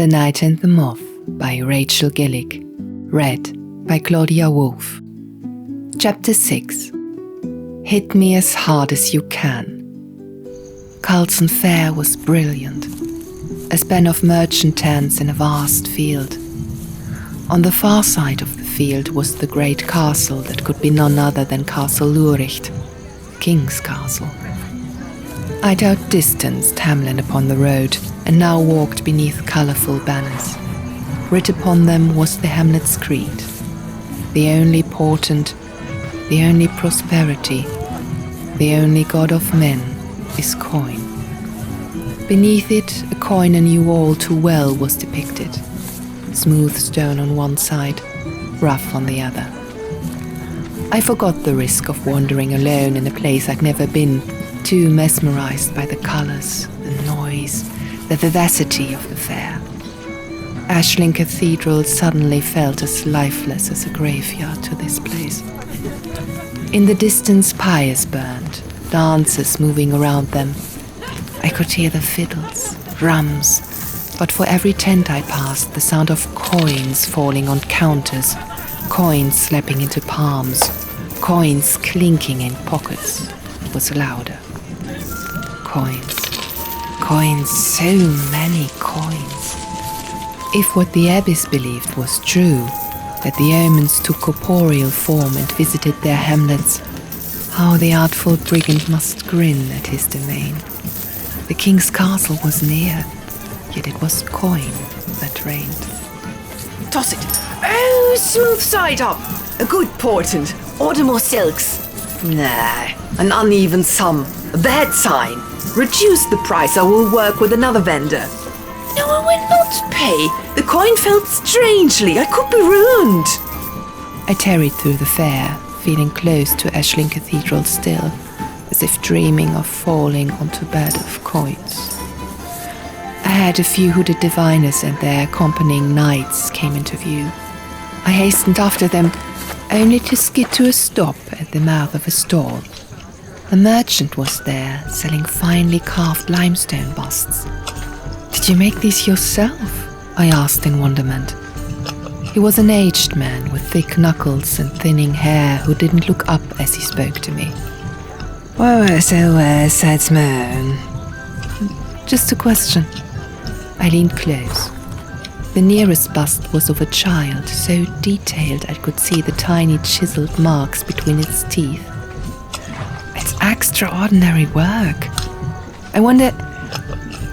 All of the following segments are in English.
The Night and the Moth by Rachel Gillig. Read by Claudia Wolf. Chapter 6. Hit me as hard as you can. Carlton Fair was brilliant, a span of merchant tents in a vast field. On the far side of the field was the great castle that could be none other than Castle Luricht, King's Castle. I'd outdistanced Hamlin upon the road and now walked beneath colourful banners. Writ upon them was the hamlet's creed: the only portent, the only prosperity, the only god of men is coin. Beneath it, a coin I knew all too well was depicted. Smooth stone on one side, rough on the other. I forgot the risk of wandering alone in a place I'd never been, too mesmerized by the colours, the noise, the vivacity of the fair. Ashling Cathedral suddenly felt as lifeless as a graveyard to this place. In the distance, pyres burned, dancers moving around them. I could hear the fiddles, drums, but for every tent I passed, the sound of coins falling on counters, coins slapping into palms, coins clinking in pockets was louder. Coins, so many coins. If what the abbess believed was true, that the omens took corporeal form and visited their hamlets, how the artful brigand must grin at his domain. The king's castle was near, yet it was coin that reigned. Toss it! Oh, smooth side up! A good portent. Order more silks. Nah, an uneven sum. A bad sign. Reduce the price, I will work with another vendor. No, I will not pay. The coin felt strangely. I could be ruined. I tarried through the fair, feeling close to Ashling Cathedral still, as if dreaming of falling onto a bed of coins. I had a few hooded diviners and their accompanying knights came into view. I hastened after them, only to skid to a stop at the mouth of a stall. A merchant was there, selling finely carved limestone busts. "Did you make these yourself?" I asked in wonderment. He was an aged man with thick knuckles and thinning hair who didn't look up as he spoke to me. That's man. Just a question. I leaned close. The nearest bust was of a child, so detailed I could see the tiny chiseled marks between its teeth. It's extraordinary work. I wonder,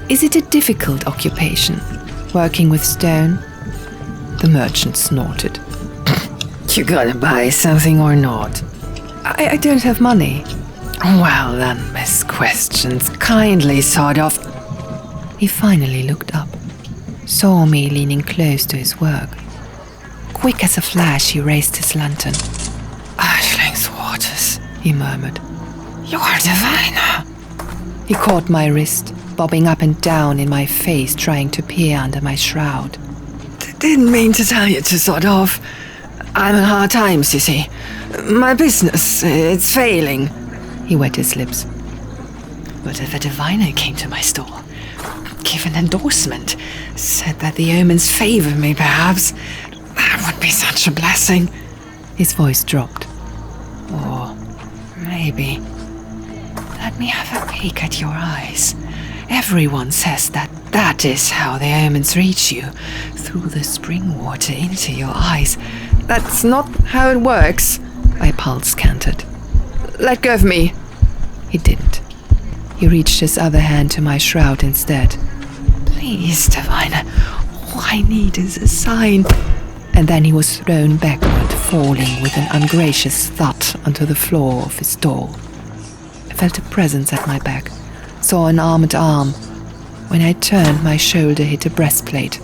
is it a difficult occupation, working with stone? The merchant snorted. You gotta buy something or not? I don't have money. Well then, Miss Questions, kindly sort of. He finally looked up, saw me leaning close to his work. Quick as a flash, he raised his lantern. Ashling's Waters, he murmured. You're a diviner. He caught my wrist, bobbing up and down in my face, trying to peer under my shroud. Didn't mean to tell you to sort of. I'm in hard times, you see. My business, it's failing. He wet his lips. But if a diviner came to my stall, give an endorsement, said that the omens favor me, perhaps, that would be such a blessing. His voice dropped. Or maybe, let me have a peek at your eyes. Everyone says that is how the omens reach you, through the spring water into your eyes. That's not how it works, I pulse cantered. Let go of me. He didn't. He reached his other hand to my shroud instead. Please, diviner, all I need is a sign. And then he was thrown backward, falling with an ungracious thud onto the floor of his stall. I felt a presence at my back, saw an armored arm. When I turned, my shoulder hit a breastplate.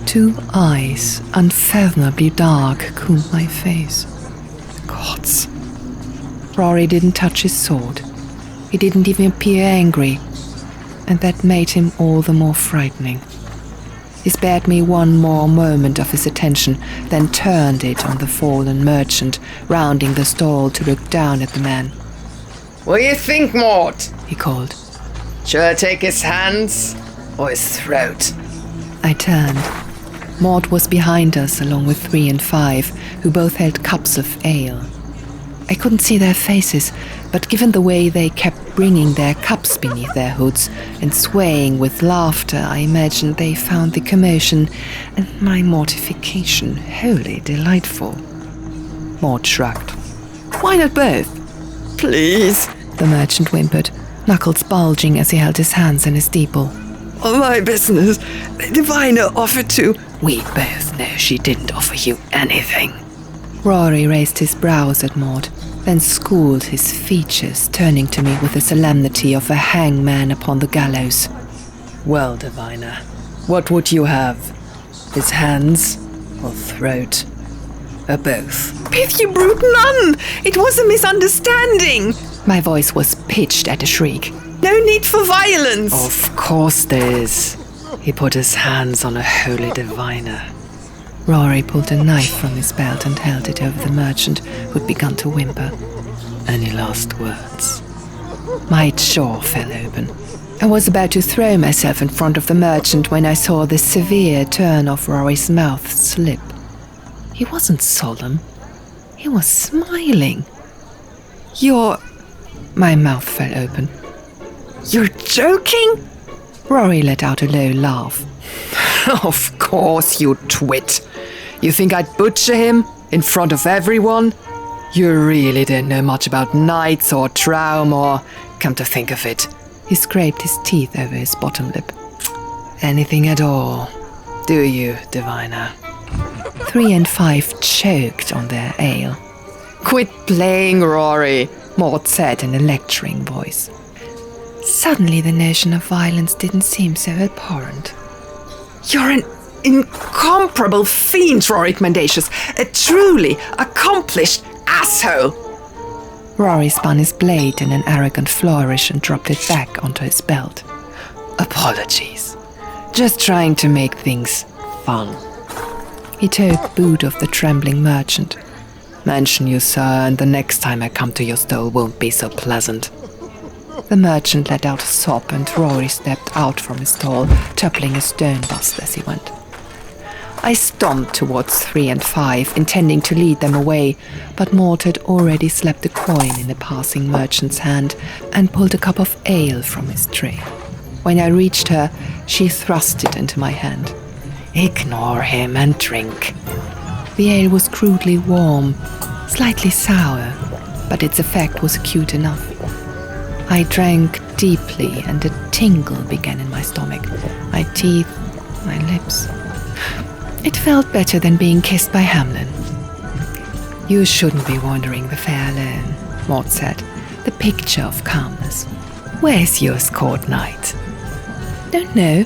Two eyes, unfathomably dark, combed my face. Gods. Rory didn't touch his sword. He didn't even appear angry, and that made him all the more frightening. He spared me one more moment of his attention, then turned it on the fallen merchant, rounding the stall to look down at the man. "What do you think, Moth?" he called. "Should I take his hands or his throat?" I turned. Moth was behind us, along with 3 and 5, who both held cups of ale. I couldn't see their faces, but given the way they kept bringing their cups beneath their hoods and swaying with laughter, I imagined they found the commotion and my mortification wholly delightful. Moth shrugged. "Why not both?" "Please," the merchant whimpered, knuckles bulging as he held his hands in his steeple. "My business. The diviner offered to..." "We both know she didn't offer you anything." Rory raised his brows at Moth, then schooled his features, turning to me with the solemnity of a hangman upon the gallows. "Well, diviner, what would you have? His hands or throat? Or both?" "Pith, you brute nun! It was a misunderstanding!" My voice was pitched at a shriek. "No need for violence!" "Of course there is. He put his hands on a holy diviner." Rory pulled a knife from his belt and held it over the merchant, who'd begun to whimper. "Any last words?" My jaw fell open. I was about to throw myself in front of the merchant when I saw the severe turn of Rory's mouth slip. He wasn't solemn. He was smiling. "You're..." My mouth fell open. "You're joking?" Rory let out a low laugh. "Of course, you twit. You think I'd butcher him in front of everyone? You really don't know much about knights or traum or... Come to think of it." He scraped his teeth over his bottom lip. "Anything at all, do you, diviner?" 3 and 5 choked on their ale. "Quit playing, Rory," Moth said in a lecturing voice. Suddenly the notion of violence didn't seem so abhorrent. "You're an incomparable fiend, Rory Mendacious, a truly accomplished asshole!" Rory spun his blade in an arrogant flourish and dropped it back onto his belt. "Apologies. Just trying to make things fun." He took boot of the trembling merchant. "Mention you, sir, and the next time I come to your stall won't be so pleasant." The merchant let out a sob and Rory stepped out from his stall, toppling a stone bust as he went. I stomped towards 3 and 5, intending to lead them away, but Moth had already slapped a coin in the passing merchant's hand and pulled a cup of ale from his tray. When I reached her, she thrust it into my hand. "Ignore him and drink." The ale was crudely warm, slightly sour, but its effect was acute enough. I drank deeply and a tingle began in my stomach, my teeth, my lips. It felt better than being kissed by Hamlin. "You shouldn't be wandering the fair alone," Moth said, the picture of calmness. "Where's your escort knight?" "Don't know."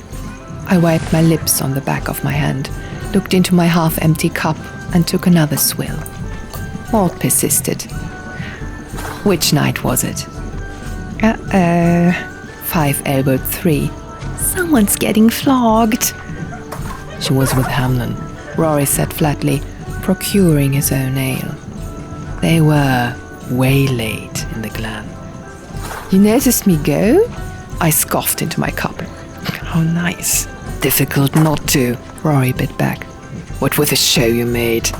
I wiped my lips on the back of my hand, looked into my half-empty cup and took another swill. Moth persisted. "Which knight was it?" "Uh-oh." 5 elbowed 3. "Someone's getting flogged." "She was with Hamlin," Rory said flatly, procuring his own ale. "They were waylaid in the glen." "You noticed me go?" I scoffed into my cup. "How nice." "Difficult not to," Rory bit back. "What with the show you made?"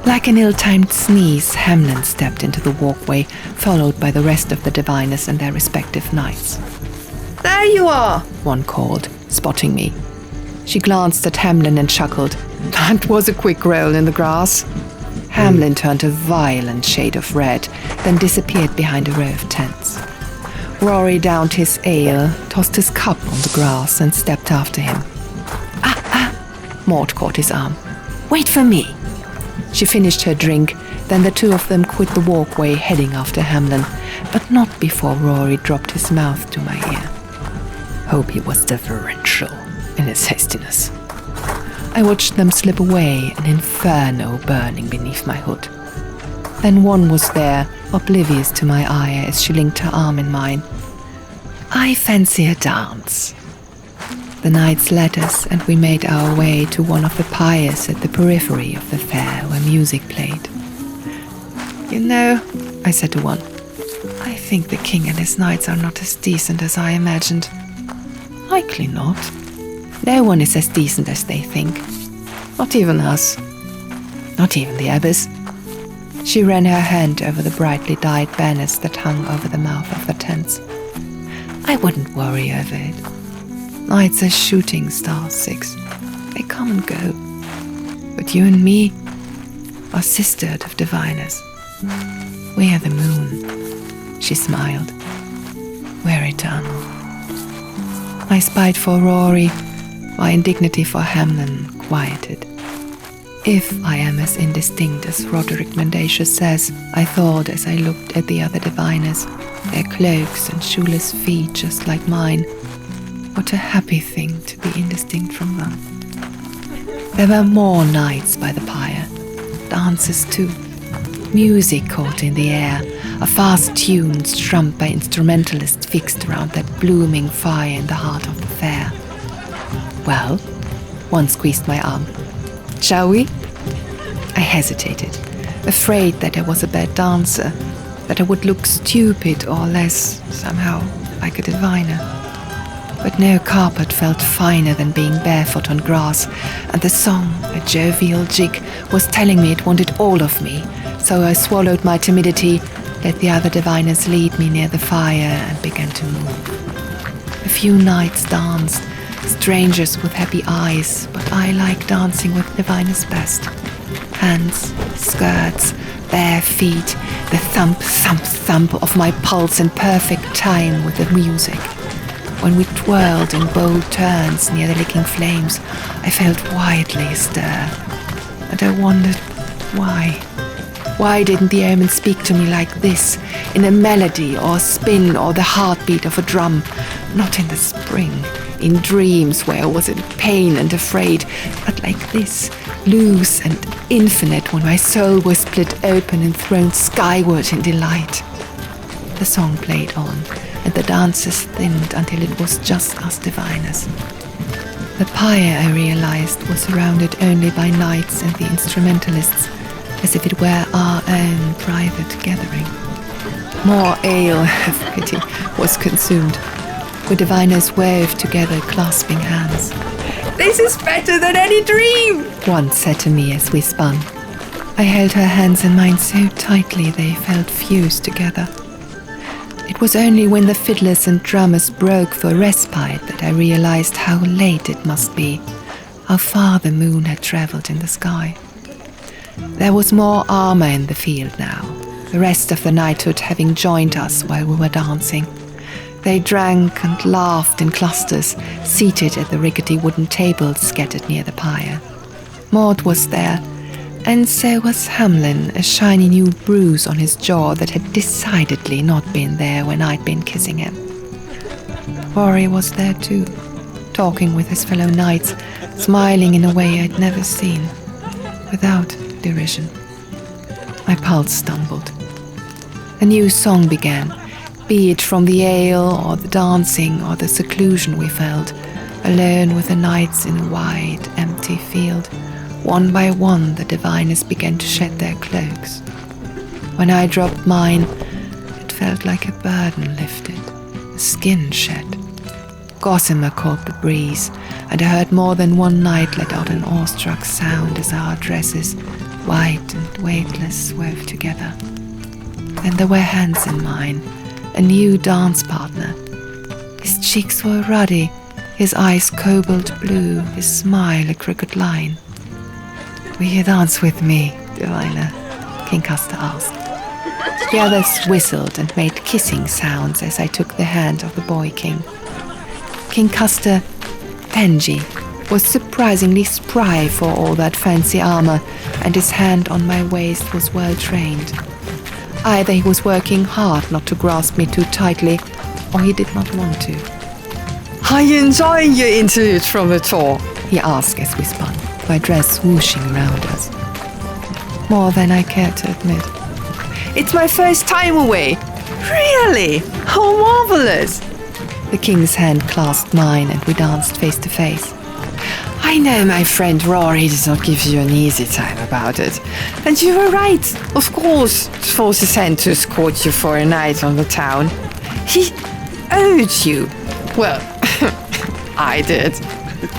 Like an ill-timed sneeze, Hamlin stepped into the walkway, followed by the rest of the diviners and their respective knights. "There you are," one called, spotting me. She glanced at Hamlin and chuckled. "That was a quick roll in the grass." Hamlin turned a violent shade of red, then disappeared behind a row of tents. Rory downed his ale, tossed his cup on the grass and stepped after him. Ah! Moth caught his arm. "Wait for me." She finished her drink, then the two of them quit the walkway heading after Hamlin, but not before Rory dropped his mouth to my ear. Hope he was deferential in his hastiness. I watched them slip away, an inferno burning beneath my hood. Then one was there, oblivious to my ire as she linked her arm in mine. "I fancy a dance." The knights led us, and we made our way to one of the pyres at the periphery of the fair where music played. "You know," I said to one, "I think the king and his knights are not as decent as I imagined." "Likely not," No one is as decent as they think. Not even us. Not even the abbess. She ran her hand over the brightly dyed banners that hung over the mouth of the tents. I wouldn't worry over it. Nights are shooting stars, Six. They come and go. But you and me are sisterhood of diviners. We are the moon. She smiled. We're eternal. My spite for Rory, my indignity for Hamlin quieted. If I am as indistinct as Roderick Mendacious says, I thought as I looked at the other diviners, their cloaks and shoeless feet just like mine, what a happy thing to be indistinct from them. There were more nights by the pyre, dances too, music caught in the air, a fast tune strummed by instrumentalists fixed around that blooming fire in the heart of the fair. Well, one squeezed my arm. Shall we? I hesitated, afraid that I was a bad dancer, that I would look stupid or less, somehow, like a diviner. But no carpet felt finer than being barefoot on grass, and the song, a jovial jig, was telling me it wanted all of me, so I swallowed my timidity, let the other diviners lead me near the fire, and began to move. A few knights danced, strangers with happy eyes, but I like dancing with diviners best. Hands, skirts, bare feet, the thump, thump, thump of my pulse in perfect time with the music. When we twirled in bold turns near the licking flames, I felt wildly stir. And I wondered, why? Why didn't the omen speak to me like this, in a melody or a spin or the heartbeat of a drum, not in the spring, in dreams where I was in pain and afraid, but like this, loose and infinite when my soul was split open and thrown skyward in delight. The song played on, and the dancers thinned until it was just us diviners. The pyre, I realized, was surrounded only by knights and the instrumentalists, as if it were our own private gathering. More ale, have pity, was consumed. We diviners waved together, clasping hands. "This is better than any dream," one said to me as we spun. I held her hands in mine so tightly they felt fused together. It was only when the fiddlers and drummers broke for respite that I realized how late it must be, how far the moon had traveled in the sky. There was more armor in the field now, the rest of the knighthood having joined us while we were dancing. They drank and laughed in clusters, seated at the rickety wooden tables scattered near the pyre. Moth was there, and so was Hamlin, a shiny new bruise on his jaw that had decidedly not been there when I'd been kissing him. Rory was there too, talking with his fellow knights, smiling in a way I'd never seen, without derision. My pulse stumbled. A new song began, be it from the ale or the dancing or the seclusion we felt, alone with the knights in a wide, empty field. One by one, the diviners began to shed their cloaks. When I dropped mine, it felt like a burden lifted, a skin shed. Gossamer caught the breeze, and I heard more than one knight let out an awestruck sound as our dresses, white and weightless, wove together. Then there were hands in mine, a new dance partner. His cheeks were ruddy, his eyes cobalt blue, his smile a crooked line. "Will you dance with me, diviner?" King Custer asked. The others whistled and made kissing sounds as I took the hand of the boy king. King Custer, Benji, was surprisingly spry for all that fancy armor, and his hand on my waist was well trained. Either he was working hard not to grasp me too tightly, or he did not want to. "Are you enjoying your interlude from the tour?" he asked as we spun, my dress swooshing around us. More than I cared to admit. "It's my first time away." "Really? How marvelous!" The king's hand clasped mine and we danced face to face. "I know my friend Rory did not give you an easy time about it. And you were right. Of course, it was his hand to escort you for a night on the town. He owed you. Well, I did."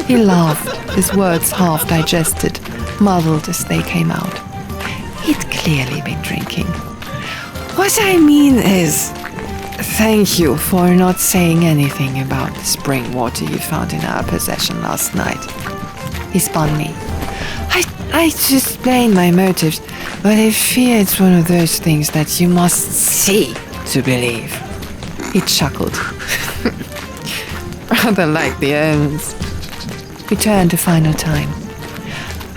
He laughed, his words half digested, muddled as they came out. He'd clearly been drinking. What I mean is, thank you for not saying anything about the spring water you found in our possession last night. He spun me. I just explained my motives, but I fear it's one of those things that you must see to believe. He chuckled. Rather like the omens. We turned a final time.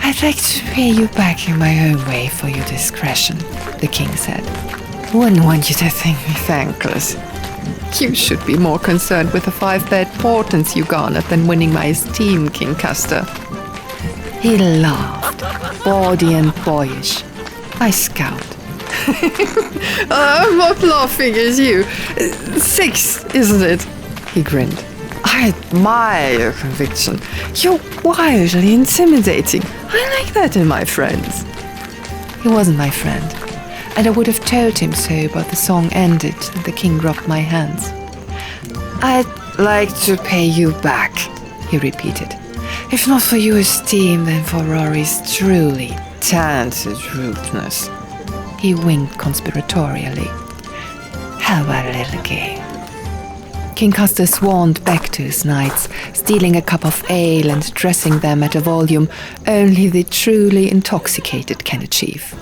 I'd like to pay you back in my own way for your discretion, the king said. Wouldn't want you to think me thankless. You should be more concerned with the 5-bed portents you garnered than winning my esteem, King Custer. He laughed, bawdy and boyish. I scowled. I'm not laughing at you. 6, isn't it? He grinned. I admire your conviction. You're wildly intimidating. I like that in my friends. He wasn't my friend, and I would have told him so, but the song ended and the king dropped my hands. I'd like to pay you back, he repeated. If not for your esteem, then for Rory's truly talented rudeness. He winked conspiratorially. How about a little game? King Custer swarmed back to his knights, stealing a cup of ale and dressing them at a volume only the truly intoxicated can achieve.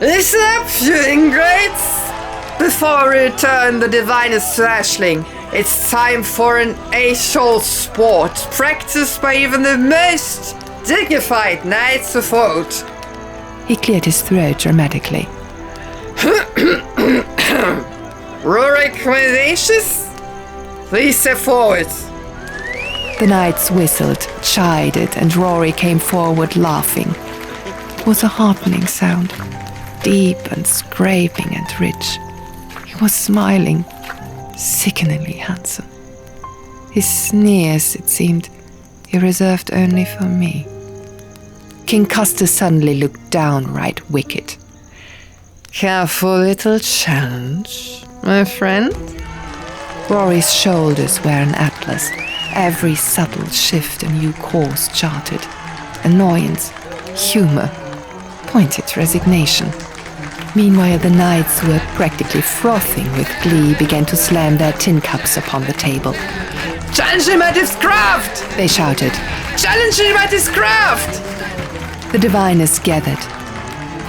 Listen up, you ingrates! Before we return the divinest to Ashling, it's time for an age-old sport practiced by even the most dignified knights of old. He cleared his throat dramatically. Rory commendations? Please step forward. The knights whistled, chided, and Rory came forward laughing. It was a heartening sound, deep and scraping and rich. He was smiling, sickeningly handsome. His sneers, it seemed, he reserved only for me. King Custer suddenly looked downright wicked. Careful little challenge, my friend. Rory's shoulders were an atlas, every subtle shift a new course charted. Annoyance, humor, pointed resignation. Meanwhile, the knights, who were practically frothing with glee, began to slam their tin cups upon the table. Challenge him at his craft! They shouted. Challenge him at his craft! The diviners gathered.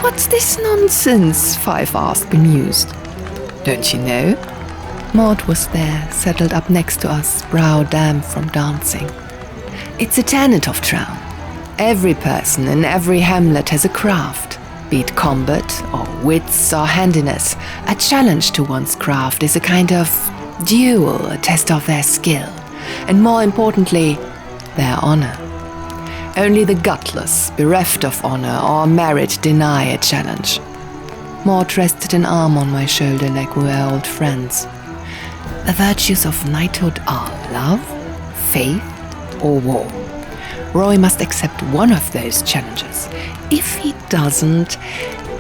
What's this nonsense? Five asked, bemused. Don't you know? Moth was there, settled up next to us, brow damp from dancing. It's a tenet of Drown. Every person in every hamlet has a craft. Be it combat, or wits, or handiness, a challenge to one's craft is a kind of duel, a test of their skill, and more importantly, their honor. Only the gutless, bereft of honor or merit, deny a challenge. Moth rested an arm on my shoulder like we were old friends. The virtues of knighthood are love, faith, or war. Rory must accept one of those challenges. If he doesn't,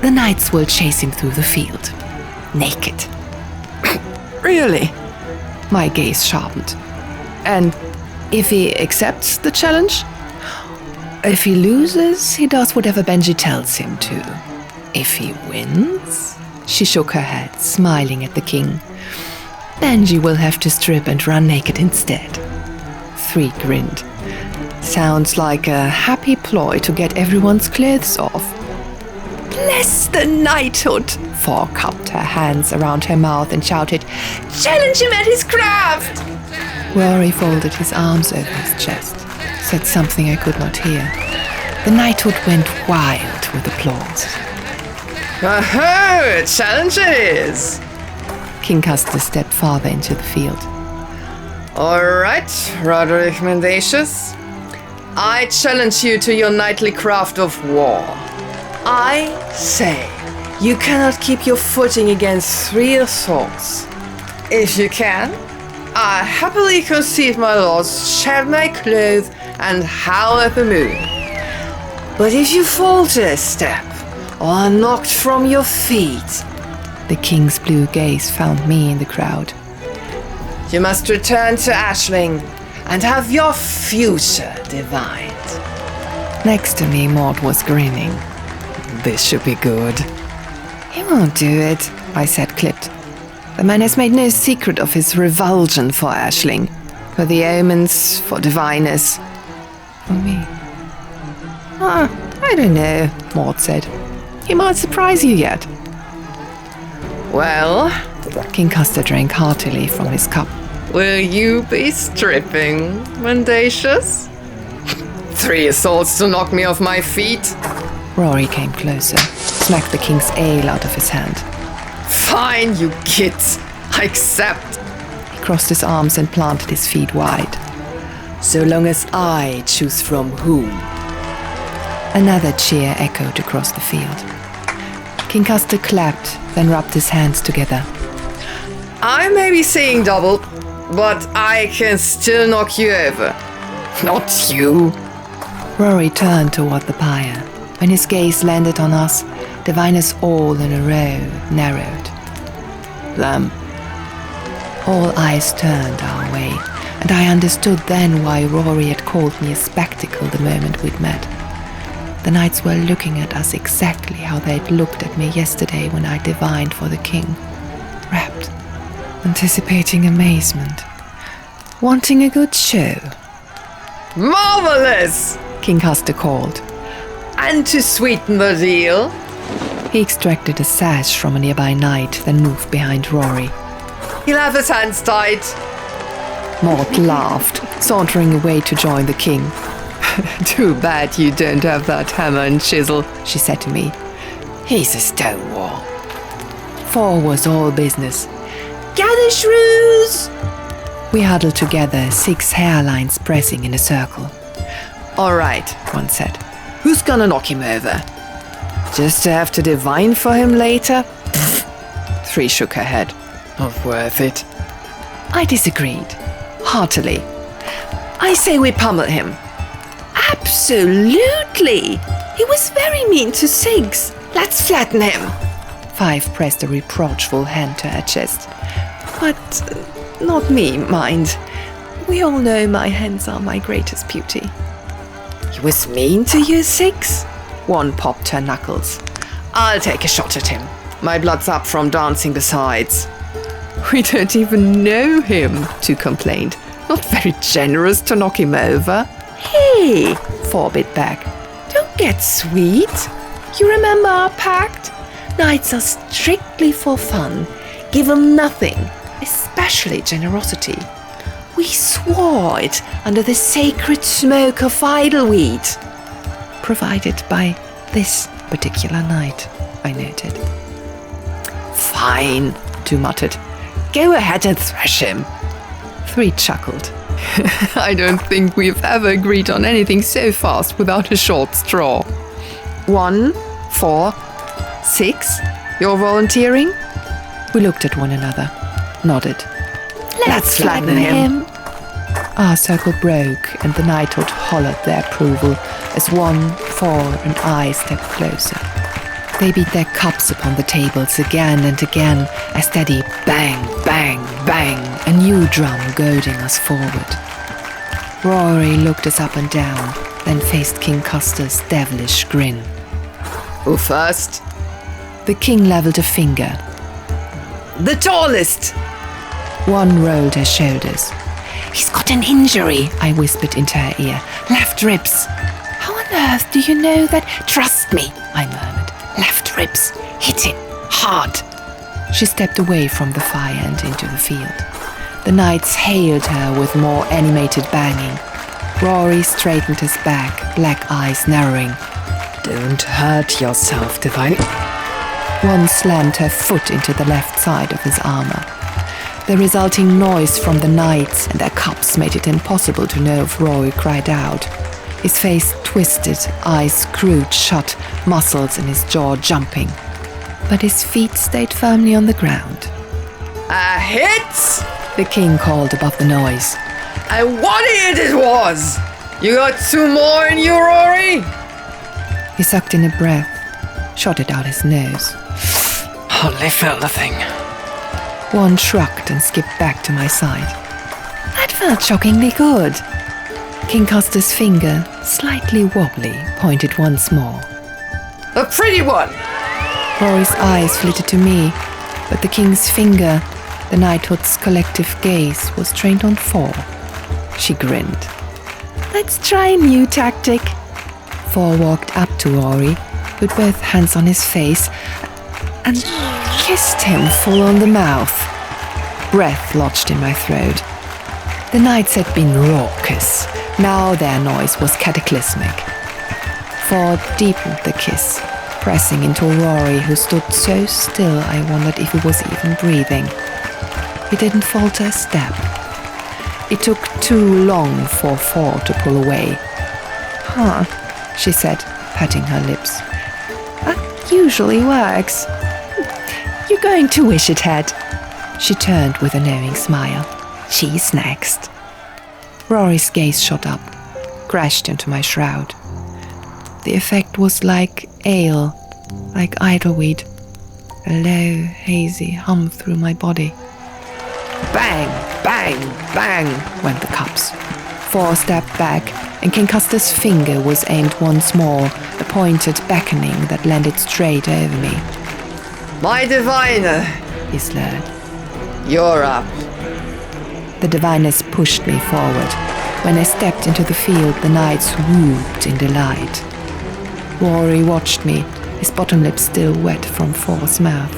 the knights will chase him through the field, naked. Really? My gaze sharpened. And if he accepts the challenge? If he loses, he does whatever Benji tells him to. If he wins? She shook her head, smiling at the king. Benji will have to strip and run naked instead. 3 grinned. Sounds like a happy ploy to get everyone's clothes off. Bless the knighthood! 4 cupped her hands around her mouth and shouted, Challenge him at his craft! Rory folded his arms over his chest, said something I could not hear. The knighthood went wild with applause. Aha! Challenge it is! King Custer stepped farther into the field. All right, Roderick Mendacious. I challenge you to your knightly craft of war. I say you cannot keep your footing against 3 assaults. If you can, I happily concede my loss, shed my clothes, and howl at the moon. But if you falter a step, or are knocked from your feet, the king's blue gaze found me in the crowd. You must return to Ashling and have your future divined. Next to me, Moth was grinning. This should be good. He won't do it, I said, clipped. The man has made no secret of his revulsion for Aisling, for the omens, for diviners. For me. I don't know, Moth said. He might surprise you yet. Well, King Custer drank heartily from his cup. Will you be stripping, mendacious? 3 assaults to knock me off my feet? Rory came closer, smacked the king's ale out of his hand. Fine, you kids. I accept. He crossed his arms and planted his feet wide. So long as I choose from whom. Another cheer echoed across the field. King Custer clapped, then rubbed his hands together. I may be seeing double, but I can still knock you over. Not you. Rory turned toward the pyre. When his gaze landed on us, diviners all in a row narrowed. Them. All eyes turned our way, and I understood then why Rory had called me a spectacle the moment we'd met. The knights were looking at us exactly how they'd looked at me yesterday when I divined for the king. Rapt, anticipating amazement, wanting a good show. Marvelous! King Custer called. And to sweeten the deal, he extracted a sash from a nearby knight, then moved behind Rory. He'll have his hands tied. Moth laughed, sauntering away to join the king. Too bad you don't have that hammer and chisel, she said to me. He's a stonewall. 4 was all business. Gather shrews! We huddled together, 6 hairlines pressing in a circle. All right, one said. Who's gonna knock him over? Just to have to divine for him later? 3 shook her head. Not worth it. I disagreed, heartily. I say we pummel him. Absolutely! He was very mean to Sigs. Let's flatten him. 5 pressed a reproachful hand to her chest. But not me, mind. We all know my hands are my greatest beauty. He was mean to you, Sigs? One popped her knuckles. I'll take a shot at him. My blood's up from dancing besides. We don't even know him, 2 complained. Not very generous to knock him over. Hey, 4 bit back. Don't get sweet. You remember our pact? Knights are strictly for fun. Give them nothing, especially generosity. We swore it under the sacred smoke of idleweed. Provided by this particular knight, I noted. Fine, 2 muttered. Go ahead and thrash him. 3 chuckled. I don't think we've ever agreed on anything so fast without a short straw. 1, 4, 6. You're volunteering? We looked at one another, nodded. Let's flatten him. Our circle broke, and the knighthood hollered their approval as 1, 4, and I stepped closer. They beat their cups upon the tables again and again, a steady bang, bang, bang, a new drum goading us forward. Rory looked us up and down, then faced King Custer's devilish grin. Who first? The king leveled a finger. The tallest! 1 rolled her shoulders. He's got an injury, I whispered into her ear. Left ribs. How on earth do you know that? Trust me, I murmured. Left ribs. Hit him. Hard. She stepped away from the fire and into the field. The knights hailed her with more animated banging. Rory straightened his back, black eyes narrowing. Don't hurt yourself, Divine. 1 slammed her foot into the left side of his armor. The resulting noise from the knights and their cups made it impossible to know if Rory cried out. His face twisted, eyes screwed shut, muscles in his jaw jumping. But his feet stayed firmly on the ground. A hit! The king called above the noise. And what a hit it was! You got 2 more in you, Rory? He sucked in a breath, shot it out his nose. Hardly felt nothing. 1 shrugged and skipped back to my side. That felt shockingly good. King Custer's finger, slightly wobbly, pointed once more. A pretty one! Rory's eyes flitted to me, but the king's finger, the knighthood's collective gaze, was trained on 4. She grinned. Let's try a new tactic. 4 walked up to Rory, put both hands on his face, and kissed him full on the mouth. Breath lodged in my throat. The knights had been raucous. Now their noise was cataclysmic. 4 deepened the kiss, pressing into Rory, who stood so still I wondered if he was even breathing. He didn't falter a step. It took too long for 4 to pull away. Huh, she said, patting her lips. That usually works. You're going to wish it had. She turned with a knowing smile. She's next. Rory's gaze shot up, crashed into my shroud. The effect was like ale, like idleweed. A low, hazy hum through my body. Bang, bang, bang went the cups. 4 stepped back, and King Custer's finger was aimed once more, a pointed beckoning that landed straight over me. My diviner, He slurred. you're up. The diviners pushed me forward. When I stepped into the field, the knights whooped in delight. Rory watched me, his bottom lip still wet from 4's mouth.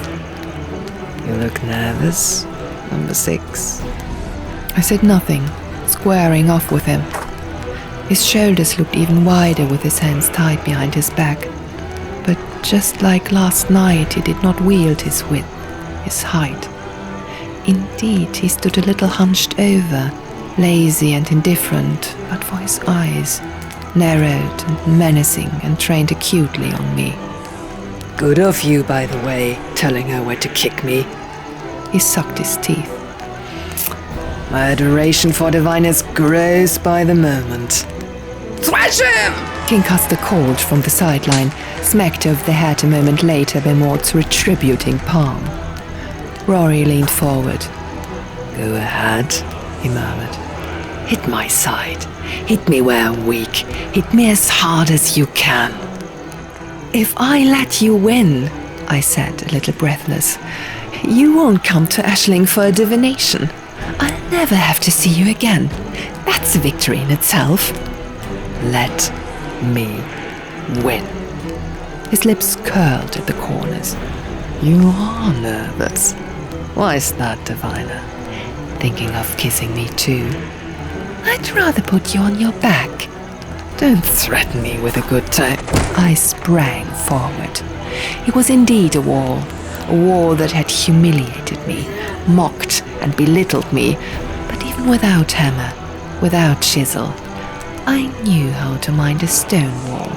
You look nervous, number 6. I said nothing, squaring off with him. His shoulders looked even wider with his hands tied behind his back. But just like last night, he did not wield his width, his height. Indeed, he stood a little hunched over, lazy and indifferent, but for his eyes, narrowed and menacing and trained acutely on me. Good of you, by the way, telling her where to kick me. He sucked his teeth. My adoration for diviners grows by the moment. Thrash him! King Custer called from the sideline, smacked over the head a moment later by Moth's retributing palm. Rory leaned forward. Go ahead, he murmured. Hit my side. Hit me where I'm weak. Hit me as hard as you can. If I let you win, I said, a little breathless, you won't come to Ashling for a divination. I'll never have to see you again. That's a victory in itself. Let me win. His lips curled at the corners. You are nervous. Why is that, diviner? Thinking of kissing me too? I'd rather put you on your back. Don't threaten me with a good time. I sprang forward. It was indeed a wall that had humiliated me, mocked and belittled me, but even without hammer, without chisel, I knew how to mind a stone wall.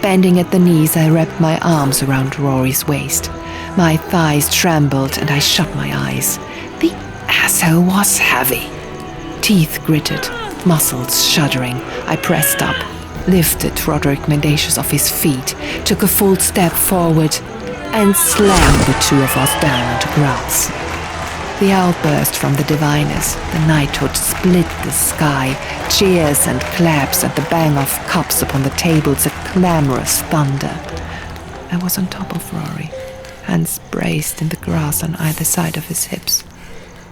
Bending at the knees, I wrapped my arms around Rory's waist. My thighs trembled and I shut my eyes. The asshole was heavy. Teeth gritted, muscles shuddering. I pressed up, lifted Roderick Mendacious off his feet, took a full step forward, and slammed the 2 of us down onto grass. The outburst from the diviners, the knighthood split the sky, cheers and claps and the bang of cups upon the tables, a clamorous thunder. I was on top of Rory, hands braced in the grass on either side of his hips,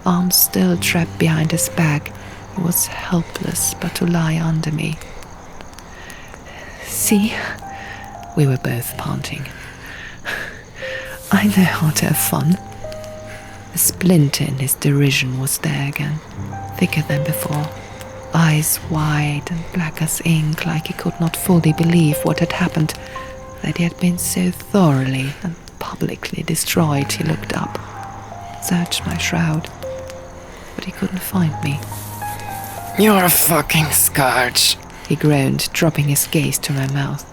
arms still trapped behind his back. He was helpless but to lie under me. See? We were both panting. I know how to have fun. The splinter in his derision was there again, thicker than before, eyes wide and black as ink, like he could not fully believe what had happened, that he had been so thoroughly and publicly destroyed. He looked up, searched my shroud, but he couldn't find me. You're a fucking scourge, He groaned, dropping his gaze to my mouth.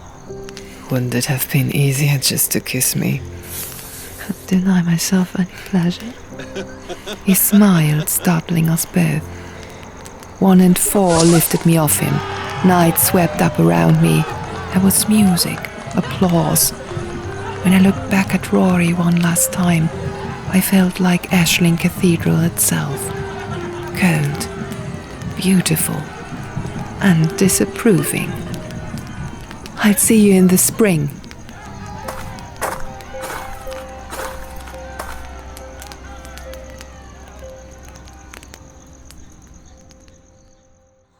Wouldn't it have been easier just to kiss me? Deny myself any pleasure? He smiled, startling us both. 1 and 4 lifted me off him. Knights swept up around me. There was music, applause. When I looked back at Rory one last time, I felt like Ashling Cathedral itself. Cold, beautiful and disapproving. I'll see you in the spring,